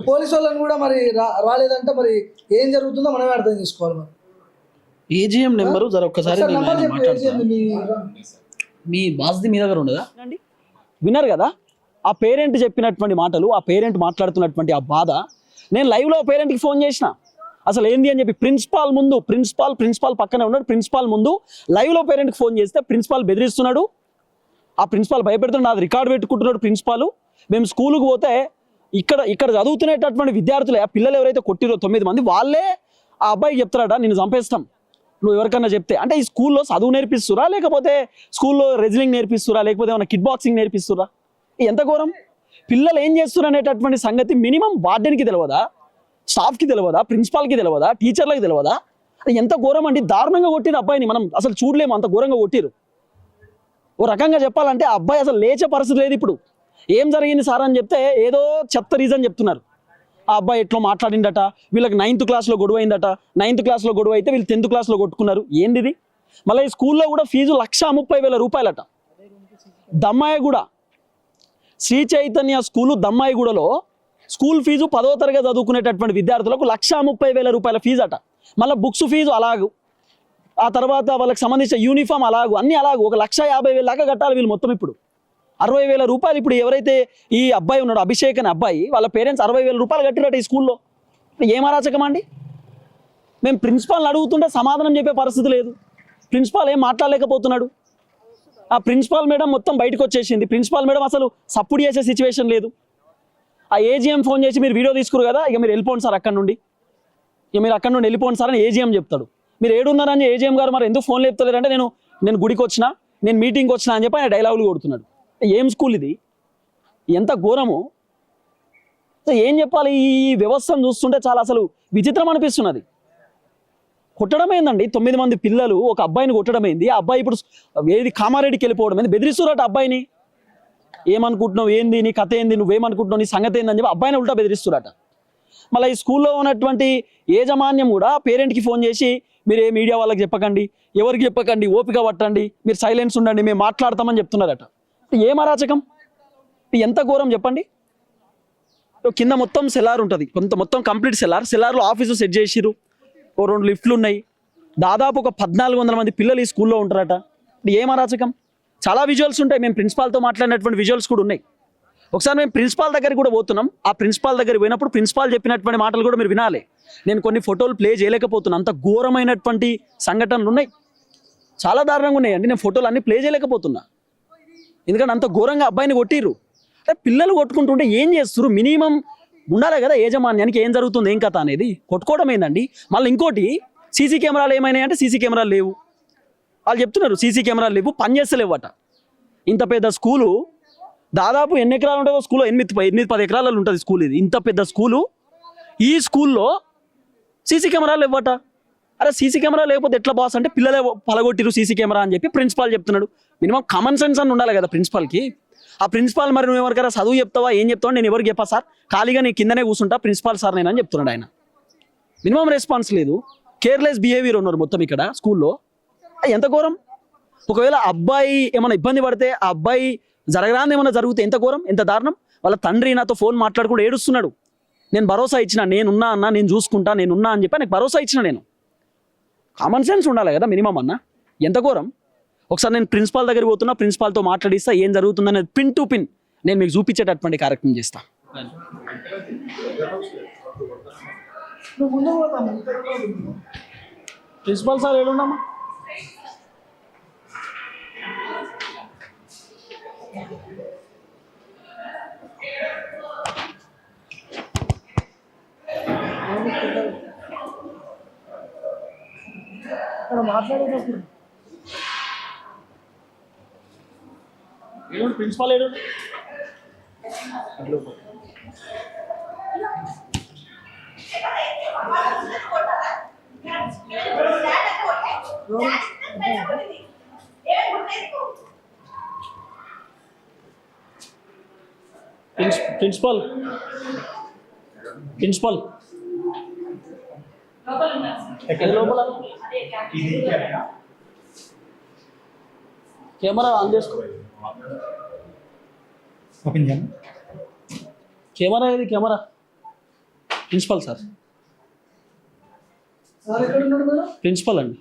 పోలీసు వాళ్ళని కూడా మరి రాలేదంటే మరి ఏం జరుగుతుందో మనమే అర్థం చేసుకోవాలి. మరి ఏజిఎం నెంబరు జర ఒక్కసారి మీ బాస్ది మీ దగ్గర ఉండదా? విన్నారు కదా ఆ పేరెంట్ చెప్పినటువంటి మాటలు, ఆ పేరెంట్ మాట్లాడుతున్నటువంటి ఆ బాధ. నేను లైవ్లో పేరెంట్కి ఫోన్ చేసిన, అసలు ఏంది అని చెప్పి ప్రిన్సిపాల్ ముందు, ప్రిన్సిపాల్ పక్కనే ఉన్నాడు, ప్రిన్సిపాల్ ముందు లైవ్లో పేరెంట్కి ఫోన్ చేస్తే ప్రిన్సిపాల్ బెదిరిస్తున్నాడు. ఆ ప్రిన్సిపాల్ భయపెడుతున్నాడు, నాది రికార్డు పెట్టుకుంటున్నాడు ప్రిన్సిపాల్. మేము స్కూల్కి పోతే ఇక్కడ చదువుతున్నటువంటి విద్యార్థులు, ఆ పిల్లలు ఎవరైతే కొట్టిరో 9 మంది, వాళ్ళే ఆ అబ్బాయికి చెప్తారట నిన్ను చంపేస్తాం నువ్వు ఎవరికన్నా చెప్తే. అంటే ఈ స్కూల్లో చదువు నేర్పిస్తురా, లేకపోతే స్కూల్లో రెజ్లింగ్ నేర్పిస్తురా, లేకపోతే ఏమైనా కిక్ బాక్సింగ్ నేర్పిస్తురా? ఎంత ఘోరం! పిల్లలు ఏం చేస్తున్నారు అనేటటువంటి సంగతి మినిమం వార్డెన్కి తెలియదా, స్టాఫ్కి తెలియదా, ప్రిన్సిపాల్కి తెలియదా, టీచర్లకి తెలియదా? ఎంత ఘోరం అండి! దారుణంగా కొట్టిరు అబ్బాయిని, మనం అసలు చూడలేము, అంత ఘోరంగా కొట్టిరు. ఓ రకంగా చెప్పాలంటే ఆ అబ్బాయి అసలు లేచే పరిస్థితి లేదు ఇప్పుడు. ఏం జరిగింది సార్ అని చెప్తే ఏదో చెత్త రీజన్ చెప్తున్నారు. ఆ అబ్బాయి ఎట్లా మాట్లాడిందట, వీళ్ళకి 9th క్లాస్లో గొడవ అయిందట, 9th క్లాస్లో గొడవ అయితే వీళ్ళు 10th క్లాస్లో కొట్టుకున్నారు. ఏంది ఇది? మళ్ళీ ఈ స్కూల్లో కూడా ఫీజు 1,30,000 రూపాయలట. దమ్మాయిగూడ శ్రీ చైతన్య స్కూలు దమ్మాయిగూడలో స్కూల్ ఫీజు 10వ తరగతి చదువుకునేటటువంటి విద్యార్థులకు 1,30,000 రూపాయల ఫీజు అట. మళ్ళీ బుక్స్ ఫీజు అలాగు, ఆ తర్వాత వాళ్ళకి సంబంధించిన యూనిఫామ్ అలాగు, అన్నీ అలాగు. 1,50,000 దాకా కట్టాలి వీళ్ళు మొత్తం. ఇప్పుడు 60,000 రూపాయలు. ఇప్పుడు ఎవరైతే ఈ అబ్బాయి ఉన్నాడో, అభిషేక్ అనే అబ్బాయి, వాళ్ళ పేరెంట్స్ 60,000 రూపాయలు కట్టిరట ఈ స్కూల్లో. ఏం అరాచకం అండి! మేము ప్రిన్సిపాల్ని అడుగుతుంటే సమాధానం చెప్పే పరిస్థితి లేదు. ప్రిన్సిపాల్ ఏం మాట్లాడలేకపోతున్నాడు. ఆ ప్రిన్సిపాల్ మేడం మొత్తం బయటకు వచ్చేసింది. ప్రిన్సిపాల్ మేడం అసలు సపోర్ట్ చేసే సిచ్యువేషన్ లేదు. ఆ ఏజీఎం ఫోన్ చేసి మీరు వీడియో తీసుకురు కదా, ఇక మీరు వెళ్ళిపోండి సార్ అక్కడ నుండి, వెళ్ళిపోండి సార్ అని ఏజీఎం చెప్తాడు. మీరు ఏడున్నారని ఏజీఎం గారు మరి ఎందుకు ఫోన్ లేపుతలేరంటే నేను గుడికి వచ్చినా, నేను మీటింగ్కి వచ్చినా అని చెప్పి ఆయన డైలాగులు కొడుతున్నాడు. ఏం స్కూల్ ఇది? ఎంత ఘోరము! ఏం చెప్పాలి? ఈ వ్యవస్థను చూస్తుంటే చాలా అసలు విచిత్రం అనిపిస్తున్నది. కొట్టడమైందండి, 9 మంది పిల్లలు ఒక అబ్బాయిని కొట్టడమైంది. ఆ అబ్బాయి ఇప్పుడు ఏది కామారెడ్డికి వెళ్ళిపోవడం ఏంది, బెదిరిస్తున్నట్టు అబ్బాయిని. ఏమనుకుంటున్నావు, ఏంది నీ కథ ఏంది, నువ్వేమనుకుంటున్నావు, నీ సంగతి ఏందని చెప్పి అబ్బాయిని ఉల్టా బెదిరిస్తున్నట. మళ్ళీ ఈ స్కూల్లో ఉన్నటువంటి యాజమాన్యం కూడా పేరెంట్కి ఫోన్ చేసి మీరు ఏ మీడియా వాళ్ళకి చెప్పకండి, ఎవరికి చెప్పకండి, ఓపిక పట్టండి, మీరు సైలెన్స్ ఉండండి, మేము మాట్లాడతామని చెప్తున్నారట. ఏం అరాచకం! ఎంత ఘోరం చెప్పండి. కింద మొత్తం సెల్లార్ ఉంటుంది, మొత్తం కంప్లీట్ సెల్లార్లో ఆఫీసు సెట్ చేసిరు, ఓ 2 లిఫ్ట్లు ఉన్నాయి. దాదాపు ఒక 1,400 మంది పిల్లలు ఈ స్కూల్లో ఉంటారట. ఏం అరాచకం! చాలా విజువల్స్ ఉంటాయి, మేము ప్రిన్సిపాల్తో మాట్లాడినటువంటి విజువల్స్ కూడా ఉన్నాయి. ఒకసారి మేము ప్రిన్సిపాల్ దగ్గరికి కూడా పోతున్నాం. ఆ ప్రిన్సిపాల్ దగ్గరికి పోయినప్పుడు ప్రిన్సిపాల్ చెప్పినటువంటి మాటలు కూడా మీరు వినాలి. నేను కొన్ని ఫోటోలు ప్లే చేయలేకపోతున్నాను, అంత ఘోరమైనటువంటి సంఘటనలు ఉన్నాయి, చాలా దారుణంగా ఉన్నాయండి. నేను ఫోటోలు అన్నీ ప్లే చేయలేకపోతున్నా, ఎందుకంటే అంత ఘోరంగా అబ్బాయిని కొట్టిర్రు. అంటే పిల్లలు కొట్టుకుంటుంటే ఏం చేస్తారు? మినిమం ఉండాలి కదా యాజమాన్యానికి, ఏం జరుగుతుంది ఏం కథ అనేది. కొట్టుకోవడం ఏందండి? మళ్ళీ ఇంకోటి, సీసీ కెమెరాలు ఏమైనాయి అంటే సీసీ కెమెరాలు లేవు. వాళ్ళు చెప్తున్నారు సీసీ కెమెరాలు లేవు, పనిచేస్తలేవట. ఇంత పెద్ద స్కూలు, దాదాపు ఎన్ని ఎకరాలు ఉంటుందో స్కూల్లో, 8-10 ఎకరాలలో ఉంటుంది స్కూల్ ఇది. ఇంత పెద్ద స్కూలు, ఈ స్కూల్లో సీసీ కెమెరాలు ఇవ్వట. అరే సీసీ కెమెరా లేకపోతే ఎట్లా బాస్ అంటే పిల్లలే పలగొట్టిరు సీసీ కెమెరా అని చెప్పి ప్రిన్సిపాల్ చెప్తున్నాడు. మినిమం కామన్ సెన్స్ అని ఉండాలి కదా ప్రిన్సిపాల్కి. ఆ ప్రిన్సిపాల్ మరి నువ్వు ఎవరికైనా చదువు చెప్తావా, ఏం చెప్తావా, నేను ఎవరికి చెప్పా సార్, ఖాళీగా నీ కిందనే కూర్చుంటా, ప్రిన్సిపాల్ సార్ నేను అని చెప్తున్నాడు ఆయన. మినిమం రెస్పాన్స్ లేదు, కేర్లెస్ బిహేవియర్ ఉన్నారు మొత్తం ఇక్కడ స్కూల్లో. ఎంత ఘోరం! ఒకవేళ అబ్బాయి ఏమైనా ఇబ్బంది పడితే, ఆ అబ్బాయి జరగరాని ఏమైనా జరిగితే ఎంత ఘోరం, ఎంత దారుణం. వాళ్ళ తండ్రి నాతో ఫోన్ మాట్లాడుకుంటూ ఏడుస్తున్నాడు. నేను భరోసా ఇచ్చిన, నేనున్నా అన్న, నేను చూసుకుంటా, నేనున్నా అని చెప్పి నాకు భరోసా ఇచ్చిన. నేను కామన్ సెన్స్ ఉండాలి కదా మినిమం అన్న. ఎంత ఘోరం! ఒకసారి నేను ప్రిన్సిపాల్ దగ్గరికి పోతున్నా, ప్రిన్సిపాల్తో మాట్లాడిస్తా, ఏం జరుగుతుందనేది పిన్ టు పిన్ నేను మీకు చూపించేటటువంటి కార్యక్రమం చేస్తా. ప్రిన్సిపాల్ సార్ ఏడున్నామా? మాట్లాడేటప్పుడు ప్రిన్సిపాల్ ఏడు ప్రిన్సిపాల్ లోపల కెమెరా ఆన్ చేసుకో. కెమెరా ఏది? Camera principal sir. ప్రిన్సిపల్ అండి.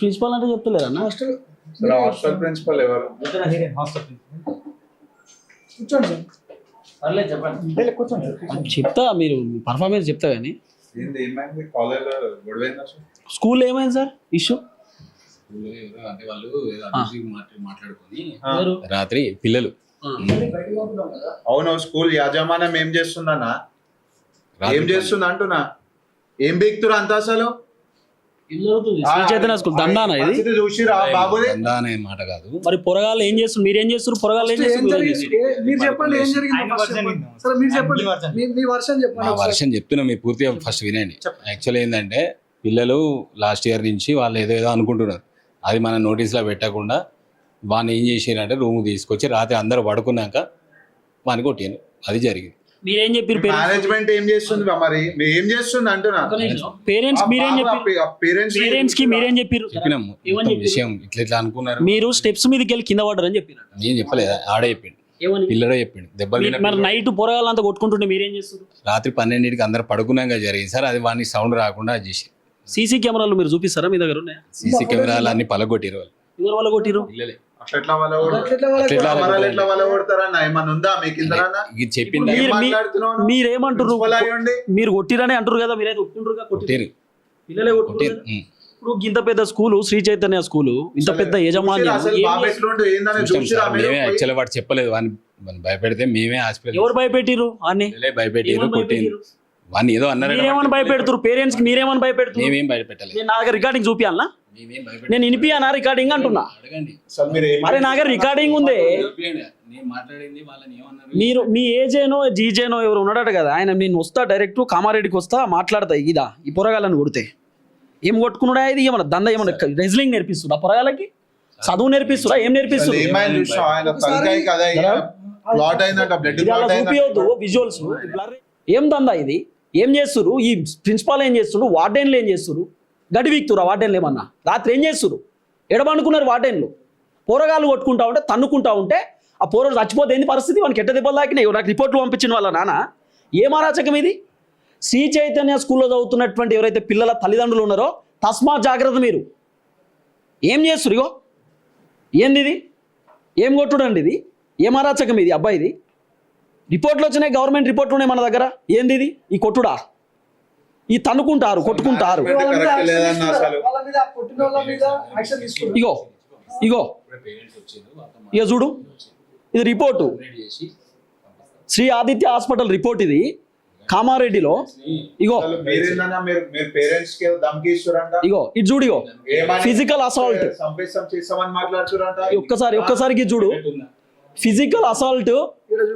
ప్రిన్సిపల్ అంటే చెప్తలేరా అన్న? హాస్టల్ ప్రిన్సిపల్ ఎవరు? కూర్చోండి సార్. చెప్పండి. చెప్తా, మీరు పర్ఫార్మెన్స్ చెప్తా కానీ ఏంది ఏమైంది కాలేజ్లో గొడవైంది అసలు? స్కూల్లో ఏమైంది సార్ ఇష్యూ? అంటే వాళ్ళు ఏదో అభిషేక్ మాట్లాడుకొని రాత్రి పిల్లలు అవును స్కూల్ యాజమాన్యం ఏం చేస్తుందన్నా, ఏం చేస్తుంది అంటున్నా, ఏం బీక్తురు అంత అసలు? శ్రీ చైతన్య స్కూల్ దండానా ఇది? పరిస్థితి చూసిరా బాబుది? దందా అనే మాట కాదు. మరి పొరగాళ్ళు ఏం చేస్తున్నారు, మీరేం చేస్తారు? పొరగాళ్ళు ఏం ఏం చేస్తున్నారు? జరిగింది? మీరు చెప్పండి ఏం జరిగింది సరే, మీరు చెప్పండి మీ వర్షన్ మా చెప్పండి. వర్షం చెప్తున్నా, మీరు పూర్తిగా ఫస్ట్ వినండి. యాక్చువల్ ఏంటంటే పిల్లలు లాస్ట్ ఇయర్ నుంచి వాళ్ళు ఏదో అనుకుంటున్నారు, అది మన నోటీస్లో పెట్టకుండా వాడిని ఏం చేసారంటే రూమ్ తీసుకొచ్చి రాత్రి అందరూ పడుకున్నాక వాడిని కొట్టాను. అది జరిగింది. మీరేం చెప్పారు? మేనేజ్మెంట్ ఏం చేస్తుంది మరి, మీరు ఏం చేస్తుంది అంటున్నా? పేరెంట్స్ మీరేం చెప్పారు? పేరెంట్స్ కి మీరేం చెప్పారు? చెప్పినాము మొత్తం విషయం ఇట్లా అనుకున్నారు. మీరు స్టెప్స్ మీదకి వెళ్ళి కింద పడ్డారని చెప్పారు. నేను చెప్పలేదు, ఆడే చెప్పిండు, పిల్లడే చెప్పిండు. దెబ్బలు తిన్న మరి నైట్ పొరగాళ్ళంతా కొట్టుకుంటుంటే మీరేం చేస్తారు? రాత్రి 12కి అందరు పడుకున్నాక జరిగింది సార్. అది వాడిని సౌండ్ రాకుండా అది చేసి సీసీ కెమెరాలు మీరు చూపిస్తారా? మీ దగ్గర ఉన్నాయా? సీసీ కెమెరాలు అన్ని పలగొట్టిరు వాళ్ళు. ఎవరు వాళ్ళ కొట్టిరు? పిల్లలే. ఎట్లా కెమెరాలు ఎట్లా వాళ్ళ కొడతారన్నా? ఏమన్నా ఉందా మీకు ఇంతనా? ఇది చెప్పింది మీరేమంటారు? మీరు కొట్టిరని అంటారు కదా, మీరైతే ఒప్పుకుంటారు కొట్టిరు. పిల్లలే కొట్టిరు. ఇప్పుడు ఇంత పెద్ద స్కూలు శ్రీ చైతన్య స్కూలు, ఇంత పెద్ద యజమాన్యం, మేమే యాక్చువల్ వాడు చెప్పలేదు, వాడిని భయపెడితే మేమే హాస్పిటల్. ఎవరు భయపెట్టిరు? అన్ని భయపెట్టిరు, కొట్టిరు. వాడిని ఏదో అన్నారు. మీరేమని భయపెడుతురు? పేరెంట్స్ కి మీరేమని భయపెడుతురు? మేమేం భయపెట్టలేదు. నేను నా దగ్గర రికార్డింగ్ చూపియాలనా? నేను వినిపియానా రికార్డింగ్ అంటున్నా? అరే నా దగ్గర రికార్డింగ్ ఉంది. మీరు మీ ఏజేనో జీజేనో ఎవరు ఉన్నాడట కదా, ఆయన నేను వస్తా డైరెక్ట్ కామారెడ్డికి వస్తా మాట్లాడతా. ఇదా ఈ పొరగాళ్ళని కొడితే ఏం కొట్టుకున్నాడా? ఇది ఏమన్నా దంద ఏమన్నా రెజ్లింగ్ నేర్పిస్తున్నా? పొరగాళ్ళకి చదువు నేర్పిస్తురా? ఏం నేర్పిస్తున్నా? చూపియొద్దు విజువల్స్. ఏం దందా ఇది? ఏం చేస్తురు? ఈ ప్రిన్సిపాల్ ఏం చేస్తున్నారు? వార్డెన్లు ఏం చేస్తున్నారు? గడి వీక్తురా వార్డెన్లు ఏమన్నా? రాత్రి ఏం చేస్తున్నారు? ఎడబండుకున్నారు వార్డెన్లు. పోరగాళ్ళు కొట్టుకుంటా ఉంటే తన్నుకుంటా ఉంటే ఆ పోరడు చచ్చిపోతే ఏంది పరిస్థితి? వానికి ఎట్ట దెబ్బలు తాకినాయి? నాకు రిపోర్ట్లు పంపించిన వాళ్ళ నాన్న. ఏం అరాచకం ఇది? శ్రీ చైతన్య స్కూల్లో చదువుతున్నటువంటి ఎవరైతే పిల్లల తల్లిదండ్రులు ఉన్నారో తస్మా జాగ్రత్త. మీరు ఏం చేస్తురు? ఇగో ఏంది ఇది? ఏం కొట్టుడండి ఇది? ఏం అరాచకం ఇది? అబ్బాయిది రిపోర్ట్లు వచ్చినాయి, గవర్నమెంట్ రిపోర్ట్లు ఉన్నాయి మన దగ్గర. ఏంది ఇది? ఈ కొట్టుడా? ఈ తన్నుకుంటారు, కొట్టుకుంటారు. ఇగో ఇగో ఇక చూడు, ఇది report, Shri Aditya hospital report ఇది కామారెడ్డిలో. ఇగో ఇగో ఇది చూడు, ఇగో ఫిజికల్ అసాల్ట్. ఒక్కసారికి చూడు, ఫిజికల్ అసాల్ట్.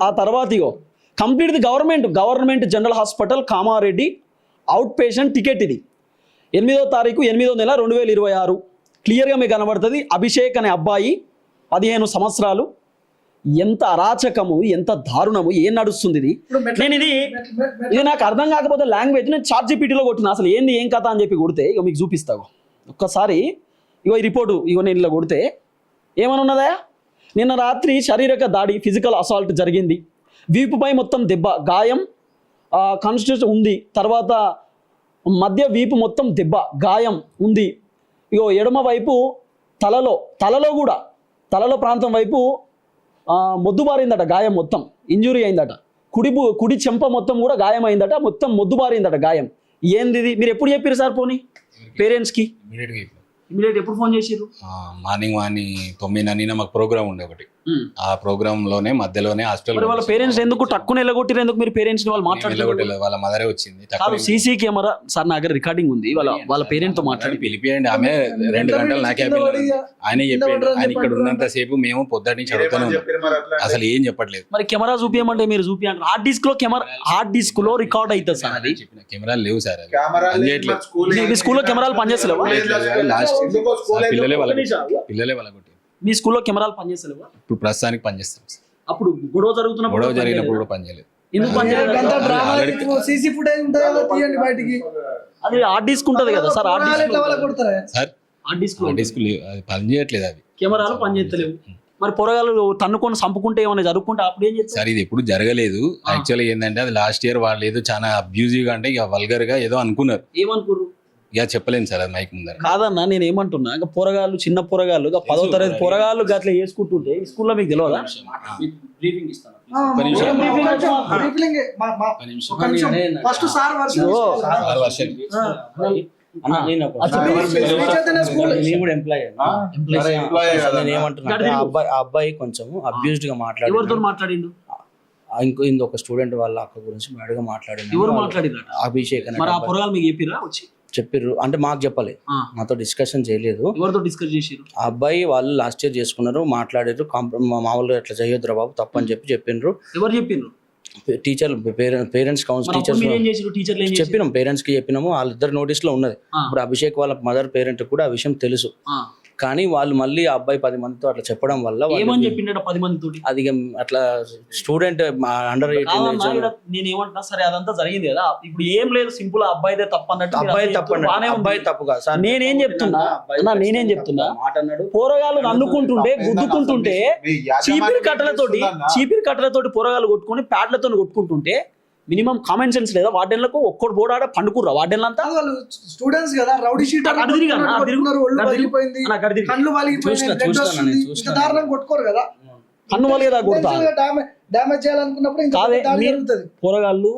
ఆ తర్వాత ఇగో complete government general hospital Kamareddy out patient ticket. ఇది 8వ తారీఖు 8వ నెల 2026. క్లియర్గా మీకు కనబడుతుంది. అభిషేక్ అనే అబ్బాయి 15 సంవత్సరాలు. ఎంత అరాచకము, ఎంత దారుణము, ఏం నడుస్తుంది ఇది? నేను ఇది నాకు అర్థం కాకపోతే లాంగ్వేజ్ నేను ChatGPTలో కొట్టిన, అసలు ఏంది ఏం కథ అని చెప్పి కొడితే ఇక మీకు చూపిస్తావు ఒక్కసారి. ఇగో ఈ రిపోర్టు, ఇగో నేను ఇలా కొడితే ఏమని ఉన్నదా? నిన్న రాత్రి శారీరక దాడి, ఫిజికల్ అసాల్ట్ జరిగింది. వీపుపై మొత్తం దెబ్బ, గాయం కాన్స్టిట్యూషన్ ఉంది. తర్వాత మధ్య వీపు మొత్తం దెబ్బ, గాయం ఉంది. ఇగో ఎడమ వైపు తలలో కూడా తలలో ప్రాంతం వైపు మొద్దుబారిందట, గాయం మొత్తం ఇంజురీ అయిందట. కుడి చెంప మొత్తం కూడా గాయం అయిందట, మొత్తం మొద్దుబారిందట గాయం. ఏంది ఇది? మీరు ఎప్పుడు చెప్పారు సార్ పోనీ పేరెంట్స్కి? ఇమీడియట్ ఎప్పుడు ఫోన్ చేసిర్రు? మార్నింగ్ 9 మాకు ప్రోగ్రామ్ ఉండే ఒకటి. ఆ ప్రోగ్రామ్ లోనే మధ్యలోనే హాస్పిటల్. వాళ్ళ పేరెంట్స్ ఎందుకు టక్కున ఎల్లగొట్టిరు? ఎందుకు మీరు పేరెంట్స్ వాళ్ళు మాట్లాడలేదు? వాళ్ళ మదరే వచ్చింది. సీసీ కెమెరా సార్ నా దగ్గర రికార్డింగ్ ఉంది. వాళ్ళ పేరెంట్ తో మాట్లాడి పిలిపియండి. ఆమె 2 గంటలు నాకే ఆయన చెప్పాడు. ఆయన ఇక్కడ ఉన్నంత సేపు మేము పొద్దుటి నుంచి అడుగుతానే ఉన్నాం, అసలు ఏం చెప్పట్లేదు. మరి కెమెరా చూపించమంటే మీరు చూపించండి. హార్డ్ డిస్క్ లో రికార్డ్ అవుతుంది సార్. అది కెమెరాలు లేవు సార్, మీ స్కూల్లో కెమెరాలు పనిచేస్తలేవా? పిల్లలే వాళ్ళ మీ స్కూల్లో కెమెరాలు పనిచేస్తలేవా? ఇప్పుడు ప్రస్తుతానికి పనిచేస్తాం. అప్పుడు గొడవ జరిగినప్పుడు కూడా పనిచేయలేదు. ఎందుకు పనిచేయలేదు? సీసీ ఫుటేజ్ ఉంటుంది కదా, తీయండి బయటికి. అది హార్డ్ డిస్క్ ఉంటుంది కదా సార్, హార్డ్ డిస్క్ అది పనిచేయట్లేదు. అది కెమెరాలు పనిచేస్తలేవు. మరి పొరగాలు తన్నుకొని చంపుకుంటే ఏమైనా జరుగుకుంటే అప్పుడు ఏం చేస్తారు? సార్ ఇది ఎప్పుడు జరగలేదు. యాక్చువల్లీ ఏంటంటే అది లాస్ట్ ఇయర్ వాళ్ళు ఏదో చాలా అబ్యూజివ్ గా అంటే ఇక వల్గర్ గా ఏదో అనుకున్నారు. ఏమనుకున్నారు? ఇక చెప్పలేను సార్ అది మైక్ ముందర. కాదన్నా నేను ఏమంటున్నా, ఇంకా పోరగాళ్ళు చిన్న పోరగాళ్ళు 10వ తరగతి పోరగాళ్ళు అట్లా చేసుకుంటుంటే ఈ స్కూల్లో మీకు తెలియదా? బ్రీఫింగ్ ఇస్తాను. ఫస్ట్ సార్ వర్షన్ అన్న, నేను కూడా ఎంప్లాయ్ నేను ఏమంటున్నా, ఆ అబ్బాయి కొంచెం అబ్యూజ్డ్ గా ఎవరితో మాట్లాడాడు. మాట్లాడిండు? ఇంకొక స్టూడెంట్ వాళ్ళ అక్క గురించి బ్యాడ్గా మాట్లాడిండు. ఎవరు మాట్లాడినట? అభిషేక్ అనే మరి ఆ అబ్బాయి. పోరగాళ్ళు మీకు చెప్పిరా వచ్చి? చెప్పిర్రు అంటే మాకు చెప్పలేదు, మాతో డిస్కషన్ చేయలేదు. ఎవరితో డిస్కస్ చేసిరు? ఆ అబ్బాయి వాళ్ళు లాస్ట్ ఇయర్ చేసుకున్నారు, మాట్లాడారు. మామూలుగా అట్లా చేయొద్దురా బాబు తప్పు అని చెప్పిండ్రు. ఎవరు చెప్పిండ్రు? టీచర్ పేరెంట్స్ కౌన్సిల్ టీచర్స్ మీరేం చేసిరు? టీచర్లు ఏం చేసిరు? చెప్పినాం, పేరెంట్స్ కి చెప్పినాము. వాళ్ళిద్దరు నోటీస్ లో ఉన్నది. ఇప్పుడు అభిషేక్ వాళ్ళ మదర్ పేరెంట్ కూడా ఆ విషయం తెలుసు. కానీ వాళ్ళు మళ్ళీ ఆ అబ్బాయి 10 మందితో అట్లా చెప్పడం వల్ల ఏమని చెప్పిండట 10 మంది తోటి? అది ఇక అట్లా స్టూడెంట్ అండర్ 18 నేను ఏమంటున్నా, సరే అదంతా జరిగింది కదా, ఇప్పుడు ఏం లేదు, సింపుల్ అబ్బాయిదే తప్పు అన్నట్టు. అబ్బాయి తప్పు అబ్బాయి తప్పుగా సార్. నేనేం చెప్తున్నా మాట అన్నాడు. పోరగాళ్ళు అనుకుంటుంటే గుద్దుకుంటుంటే చీపిరి కట్టలతోటి పోరగాళ్ళు కొట్టుకుని ప్యాడ్లతో కొట్టుకుంటుంటే మినిమం కామన్ సెన్స్ లేదా? వార్డెన్లకు ఒక్కడు బోర్డాడ పండుకుర్రా వార్డెన్లంతా? వాళ్ళు స్టూడెంట్స్ కదా, రౌడీ షీటర్ కళ్ళు పగిలిపోయింది, దారుణం కొట్టుకోరు కదా. కన్ను వాళ్ళే కొడతా డ్యామేజ్ చేయాలనుకున్నప్పుడు ఇంకా దాడి జరుగుతుంది. పోరగాళ్ళు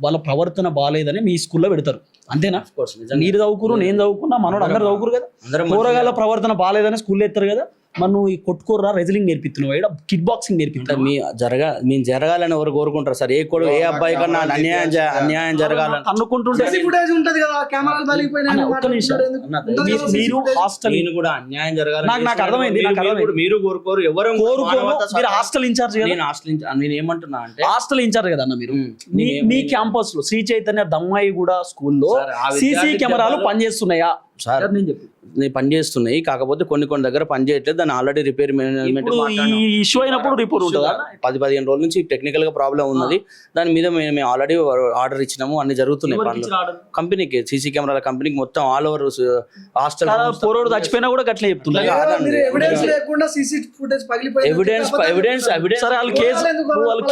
వాళ్ళ ప్రవర్తన బాగాలేదని మీ స్కూల్లో పెడతారు, అంతేనా? మీరు చదువుకురు, నేను చదువుకున్నా, మనోడు అందరు చదువుకురు కదా. పోరగాళ్ళ ప్రవర్తన బాగాలేదని స్కూల్లో ఎత్తారు కదా. మరి నువ్వు ఈ కొట్టుకోర్రా రెజ్లింగ్ నేర్పిస్తున్నావు, ఇక్కడ కిక్ బాక్సింగ్ నేర్పిస్తున్నావు. మేము జరగాలని ఎవరు కోరుకుంటారు సార్? ఏ అబ్బాయి కన్నా అన్యాయం జరగాలని అనుకుంటుంటే మీరు హాస్టల్ కూడా అన్యాయం జరగాలని నాకు అర్థమైంది. మీరు కోరుకోరు, ఎవరు కోరుకోరు. మీరు హాస్టల్ ఇన్ఛార్జ్ కదా. నేను హాస్టల్ నేను ఏమంటున్నా అంటే హాస్టల్ ఇన్ఛార్జ్ కదా అన్న మీరు. మీ క్యాంపస్ లో శ్రీ చైతన్య దమ్మాయిగూడ స్కూల్లో సీసీ కెమెరాలు పనిచేస్తున్నాయా? సార్ నేను పనిచేస్తున్నాయి, కాకపోతే కొన్ని దగ్గర పనిచేయట్లేదు. దాన్ని ఆల్రెడీ రిపేర్ మేనేజ్మెంట్ ఇష్యూ అయినప్పుడు రిపోర్ట్ ఉంటుందా? 10-15 రోజుల నుంచి టెక్నికల్ గా ప్రాబ్లం ఉన్నది. దాని మీద మేము ఆల్రెడీ ఆర్డర్ ఇచ్చినాము, అన్ని జరుగుతున్నాయి పనులు. కంపెనీకి సీసీ కెమెరాల కంపెనీకి మొత్తం ఆల్ ఓవర్ హాస్టల్. పోరోడు చచ్చిపోయినా కూడా అట్లా చెప్తున్నారు. సరే వాళ్ళు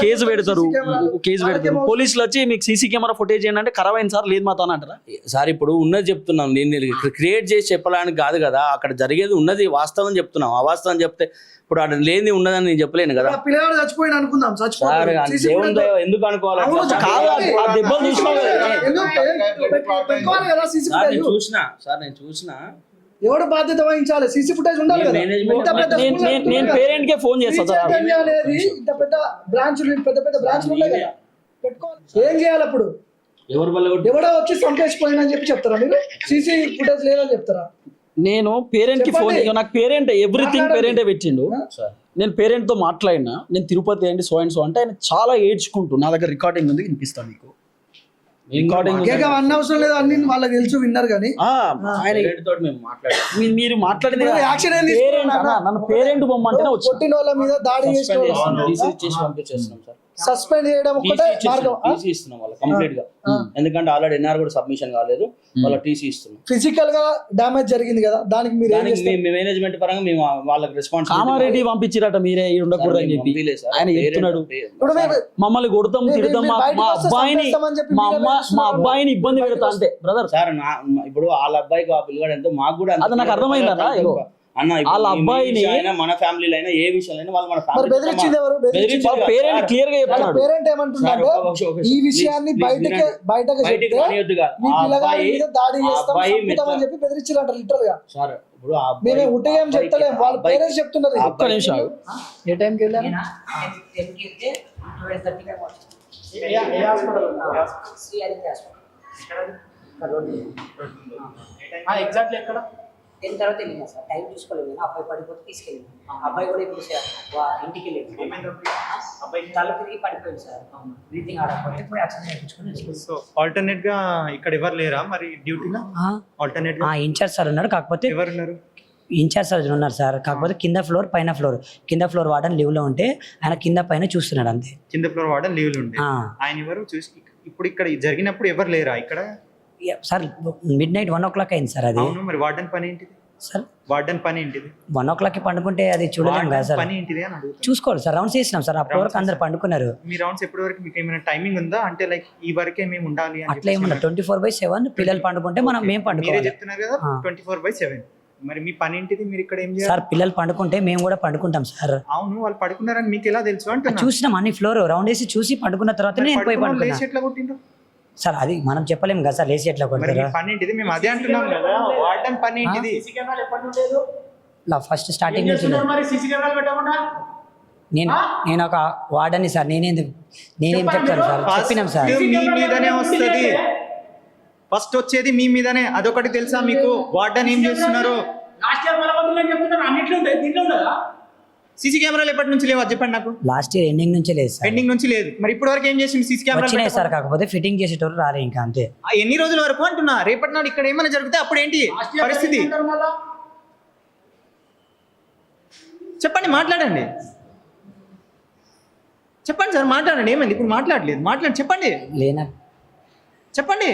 కేసు పెడతారు, పోలీసులు వచ్చి మీకు సీసీ కెమెరా ఫుటేజ్ ఏంటంటే ఖరాబ్ అయింది సార్, లేదు మా తాను అంటారా? సార్ ఇప్పుడు ఉన్నది చెప్తున్నాం, నేను క్రియేట్ చేసి చెప్పడానికి కాదు కదా. అక్కడ జరిగేది ఉన్నది వాస్తవం చెప్తున్నాం. అవాస్తవం చెప్తే ఇప్పుడు అక్కడ లేని ఉన్నదని నేను చెప్పలేను కదా. పిల్లగాడు చచ్చిపోయిన అనుకుందాం, దేవుని ఎందుకు అనుకోవాలి? నేను చూసిన ఎవడు బాధ్యత వహించాలి? సీసీ ఫుటేజ్ ఉండాలి కదా. నేను పేరెంట్ కే ఫోన్ చేస్తాను. ఇంత పెద్ద బ్రాంచ్లు ఉన్నాయి కదా, పెట్టుకోవాలి. ఏం చేయాలి అప్పుడు? ఎవడో వచ్చి సంపేసిపోయినా అని చెప్పి చెప్తారా మీరు? సీసీ ఫుటేజ్ లేదని చెప్తారా? నేను పేరెంట్ కి ఫోన్, నాకు పేరెంట్ ఎవ్రీథింగ్ పేరెంటే పెట్టిండు. నేను పేరెంట్ తో మాట్లాడినా, నేను తిరుపతి ఏంటి సో అండ్ సో అంటే ఆయన చాలా ఏడ్చుకుంటూ, నా దగ్గర రికార్డింగ్ ఉంది, వినిపిస్తాను మీకు. అవసరం లేదు, అన్ని వాళ్ళకి తెలుసు, విన్నారు. కానీ మీరు మాట్లాడింది నన్ను పేరెంట్ బొమ్మంటేనే కొట్టిన వాళ్ళ మీద దాడి చేసిన సస్పెండ్ చేయడం ఒకటే మార్గం. టీసీ ఇస్తున్నాం వాళ్ళకి కంప్లీట్ గా, ఎందుకంటే ఆల్రెడీ ఎన్ఆర్ కూడా సబ్మిషన్ కాలేదు, వాళ్ళ టీసీ ఇస్తున్నాం. ఫిజికల్ గా డామేజ్ జరిగింది కదా, దానికి మీరు మేనేజ్మెంట్ పరంగా మేము వాళ్ళకి రెస్పాన్స్. కామారెడ్డి పంపించిరట మీరే ఉండకూడదు అని చెప్పి ఆయన చెప్తున్నాడు. మమ్మల్ని కొడతాం, తిడతాం, మా అబ్బాయిని ఇబ్బంది పెడతా అంటే బ్రదర్. సార్ ఇప్పుడు వాళ్ళ అబ్బాయికి ఆ పిల్లగాడు ఎంతో, మాకు కూడా అది నాకు అర్థమైందన్నా. అన్న వాళ్ళ అబ్బాయిని మన ఫ్యామిలీలో అయినా ఏ విషయంలో వాళ్ళు మన పేరెంట్ క్లియర్ గా చెప్తాడు. పేరెంట్ ఏమంటున్నాడు, ఈ విషయాన్ని బయటకు దాడి చేస్తామని చెప్పి బెదిరించారంట లిటరల్ గా. మేమే ఉట్టిగా ఏం చెప్తలేం, వాళ్ళ పేరెంట్స్ చెప్తున్నారు. ఒక్క నిమిషం, ఏ టైంకి వెళ్ళారు? ఎగ్జాక్ట్లీ ఎక్కడ 10 తర్వాత వెళ్ళినా సార్, టైం చూసుకోలేదు. అబ్బాయి పడిపోతే తీసుకెళ్ళింది. అబ్బాయి కూడా ఇప్పుడు ఇంటికి వెళ్ళింది, అబ్బాయి తల తిరిగి పడిపోయింది సార్, బ్రీతింగ్ ఆడకపోతే ఇప్పుడు యాక్సిడెంట్ చేయించుకుని. సో ఆల్టర్నేట్ గా ఇక్కడ ఎవరు లేరా మరి డ్యూటీలో? ఆల్టర్నేట్ గా ఇన్ఛార్జ్ సార్ ఉన్నారు, కాకపోతే ఎవరు ఉన్నారు? ఇన్ఛార్జ్ సార్ ఉన్నారు సార్, కాకపోతే కింద ఫ్లోర్ పైన ఫ్లోర్. కింద ఫ్లోర్ వార్డెన్ లీవ్ లో ఉంటే ఆయన కింద పైన చూస్తున్నాడు అంతే. కింద ఫ్లోర్ వార్డెన్ లీవ్లు ఉండే ఆయన ఎవరు చూసి ఇప్పుడు ఇక్కడ జరిగినప్పుడు ఎవరు లేరా ఇక్కడ? సార్ మిడ్ నైట్ 1 o'clock అయింది సార్. అది అవును, మరి వార్డెన్ పని ఏంటిది? సార్ వార్డెన్ పని ఏంటిది? 1 o'clock పండుకుంటే అది చూడలేం కదా సార్. పని ఏంటిది అని అడుగుతాను. చూసుకోవాలి సార్, రౌండ్స్ వేసినాం సార్, అప్పటి వరకు అందరు పండుకున్నారు. మీ రౌండ్స్ ఎప్పటి వరకు మీకు ఏమైనా టైమింగ్ ఉందా? అంటే లైక్ ఈ వరకే మేము ఉండాలి అని అట్లా ఏమన్నా 24/7 పిల్లలు పండుకుంటే మనం మేము మీరే పండుకోవాలి చెప్తున్నారు కదా 24/7. మరి మీ పని ఏంటిది? మీరు ఇక్కడ ఏం చేయాలి? సార్. పిల్లలు పండుకుంటే మేము కూడా పండుకుంటాం సార్. అవును, వాళ్ళు పడుకున్నారని మీకు ఎలా తెలుసు అంటున్నా? చూసినాం అన్ని ఫ్లోర్ రౌండ్ వేసి చూసి పండుకున్న తర్వాత నేను పోయి పండుకున్నా ఎట్లా కొట్టిండ్రు సార్. అది మనం చెప్పలేం కదా సార్, లేచి ఎట్లా మరి కొడతారు. మీ పని ఏంటిది? మేము అదే అంటున్నాం కదా, వార్డెన్ పని ఏంటిది? ఫస్ట్ స్టార్టింగ్ నుంచి నేను ఒక వార్డని సార్. నేనేం చెప్తాను సార్, చెప్పినాం సార్. మీ మీదనే వస్తుంది, ఫస్ట్ వచ్చేది మీ మీదనే. అదొకటి తెలుసా మీకు? వార్డెన్ ఏం చేస్తున్నారు? సీసీ కెమెరాలు ఎప్పటి నుంచి లేవు చెప్పండి నాకు. లాస్ట్ ఇయర్ ఎండింగ్ నుంచే లేదు సార్. ఎండింగ్ నుంచి లేదు. మరి ఇప్పటి వరకు ఏం చేసింది? సీసీ కెమెరా వచ్చినాయి సార్, కాకపోతే ఫిట్టింగ్ చేసేటోళ్ళు రాలే ఇంకా, అంతే. ఎన్ని రోజుల వరకు అంటున్నా? రేపటి నాడు ఇక్కడ ఏమైనా జరిగితే అప్పుడు ఏంటి పరిస్థితి? చెప్పండి, మాట్లాడండి. చెప్పండి సార్, మాట్లాడండి. ఏమైంది ఇప్పుడు? మాట్లాడలేదు, మాట్లాడండి, చెప్పండి. లేనా చెప్పండి.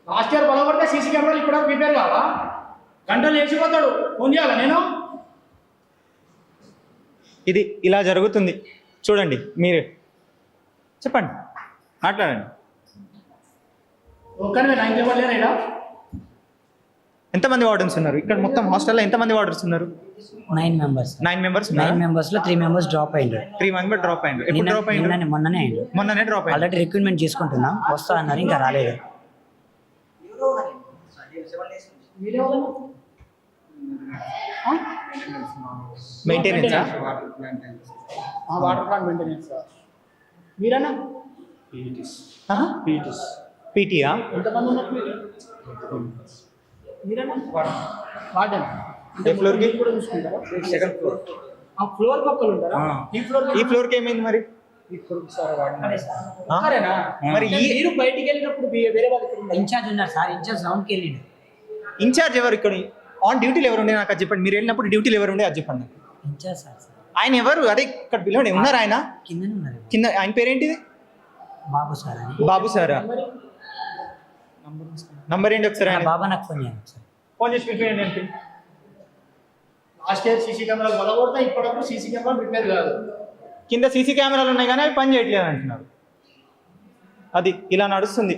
లాస్ట్ ఇయర్ బలపడితే సీసీ కెమెరాలు ఇప్పుడు ప్రిపేర్ కావా? గంటలు వేసిపోతాడు, ఫోన్ చేయాలా నేను? ఇది ఇలా జరుగుతుంది చూడండి, మీరే చెప్పండి, మాట్లాడండి. ఒక్కనే 9 ఎవరు లేరా ఇక్కడ? ఎంతమంది వార్డెన్స్ ఉన్నారు ఇక్కడ? మొత్తం హాస్టల్లో ఎంతమంది వార్డెన్స్ ఉన్నారు? 9 members. 9 members. 9 members లో 3 members డ్రాప్ అయ్యారు. 3 members డ్రాప్ అయ్యారు. ఎప్పుడు డ్రాప్ అయ్యారు? మొన్ననే అయ్యారు. మొన్ననే డ్రాప్ అయ్యారు. ఆల్రెడీ రిక్రూట్మెంట్ చేసుకుంటున్నాం, వస్తా అన్నారు, ఇంకా రాలేదు. Maintenance water plant maintenance. మీరన్నా పీటీయా? ఎంతమంది ఉన్నారు మీరన్నా? వార్డెన్ ఏ ఫ్లోర్కి? కూడా చూసుకుంటారా? Second floor. ఆ ఫ్లోర్ ఒక్కరు ఉంటారా? ఈ ఫ్లోర్కి ఏమైంది మరి? మరి మీరు బయటికి వెళ్ళినప్పుడు వేరే వాళ్ళకి ఇన్ఛార్జ్ ఉన్నారు సార్, ఇన్ఛార్జ్ రౌండ్కి వెళ్ళిండు. ఇన్ఛార్జ్ ఎవరు ఇక్కడ? ఆన్ డ్యూటీలు ఎవరు ఉండే నాకు అది చెప్పండి. మీరు వెళ్ళినప్పుడు డ్యూటీలు ఎవరు ఉండే అది చెప్పండి. Incharge sir. ఆయన ఎవరు? అదే ఇక్కడ పిలవండి. ఉన్నారు ఆయన కిందనే ఉన్నారు. కింద. ఆయన పేరేంటిది? బాబు సార్ అని. బాబు సారా? నంబర్ ఏంటి ఒకసారి? ఆయన బాబా నాకు ఫోన్ చేయండి సార్. ఫోన్ చేసి పిలిపియండి అంటే. లాస్ట్ ఇయర్ సీసీ కెమెరాలు బలపడితే ఇప్పటివరకు సీసీ కెమెరా ప్రిపేర్ కాదు. కింద సీసీ కెమెరాలు ఉన్నాయి కానీ అవి పని చేయట్లేదు అంటున్నారు. అది ఇలా నడుస్తుంది.